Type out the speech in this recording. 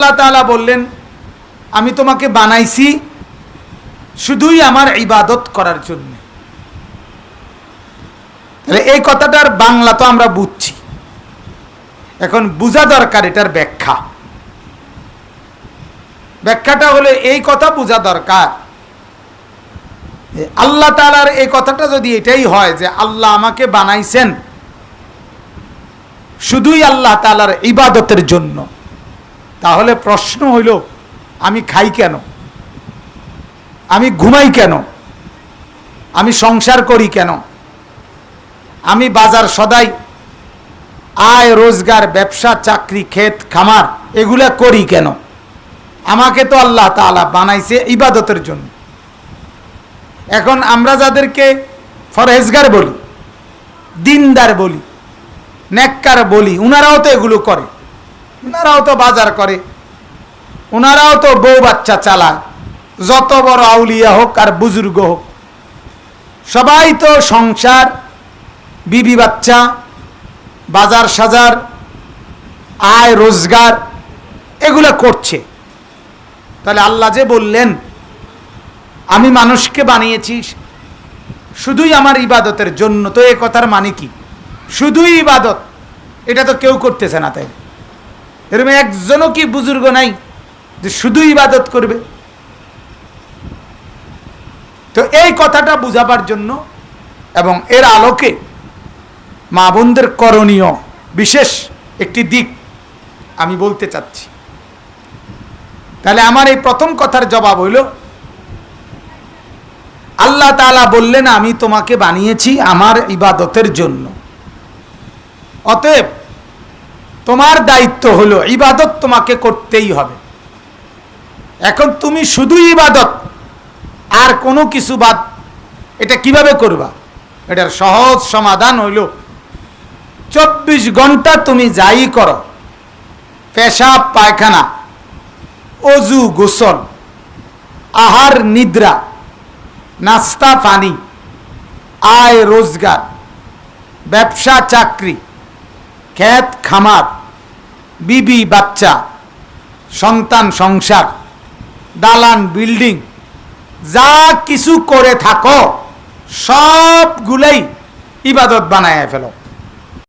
আল্লাহ তাআলা বললেন আমি তোমাকে বানাইছি শুধুই আমার ইবাদত করার জন্য। তাহলে এই কথাটার বাংলা তো আমরা বুঝছি, এখন বোঝা দরকার এটার ব্যাখ্যা। ব্যাখ্যাটা হলো এই কথা বোঝা দরকার, আল্লাহ তাআলার এই কথাটা যদি এটাই হয় যে আল্লাহ আমাকে বানাইছেন শুধুই আল্লাহ তাআলার ইবাদতের জন্য, তাহলে প্রশ্ন হইল আমি খাই কেন, আমি ঘুমাই কেন, আমি সংসার করি কেন, আমি বাজার সদাই আয় রোজগার ব্যবসা চাকরি ক্ষেত খামার এগুলা করি কেন? আমাকে তো আল্লাহ তাআলা বানাইছে ইবাদতের জন্য। এখন আমরা যাদেরকে ফরহেজগার বলি, দিনদার বলি, নেককার বলি, উনারাও তো এগুলো করে, উনারাও তো বাজার করে, উনারাও তো বউ বাচ্চা চালায়, যত বড় আউলিয়া হোক আর বুজুর্গ হোক সবাই তো সংসার বিবি বাচ্চা বাজার সাজার আয় রোজগার এগুলা করছে। তাহলে আল্লাহ যে বললেন আমি মানুষকে বানিয়েছি শুধুই আমার ইবাদতের জন্য, তো এই কথার মানে কি শুধুই ইবাদত? এটা তো কেউ করতেছে না। তাই এরকম একজনও কি বুজুর্গ নাই যে শুধু ইবাদত করবে? তো এই কথাটা বুঝাবার জন্য এবং এর আলোকে মা বোনদের করণীয় বিশেষ একটি দিক আমি বলতে চাচ্ছি। তাহলে আমার এই প্রথম কথার জবাব হইল আল্লাহ তাআলা বললেন আমি তোমাকে বানিয়েছি আমার ইবাদতের জন্য, অতএব তোমার দায়িত্ব হলো ইবাদত তোমাকে করতেই হবে। এখন তুমি শুধু ইবাদত আর কোনো কিছু বাদ, এটা কিভাবে করবা? এটার সহজ সমাধান হইল 24 ঘন্টা তুমি যাই করো, পেশাব পায়খানা অজু গোসল আহার নিদ্রা নাস্তা পানি আয় রোজগার ব্যবসা চাকরি ক্ষেত খামার বিবি বাচ্চা সন্তান সংসার দালান বিল্ডিং যা কিছু করে থাকো সবগুলাই ইবাদত বানায় ফেলো।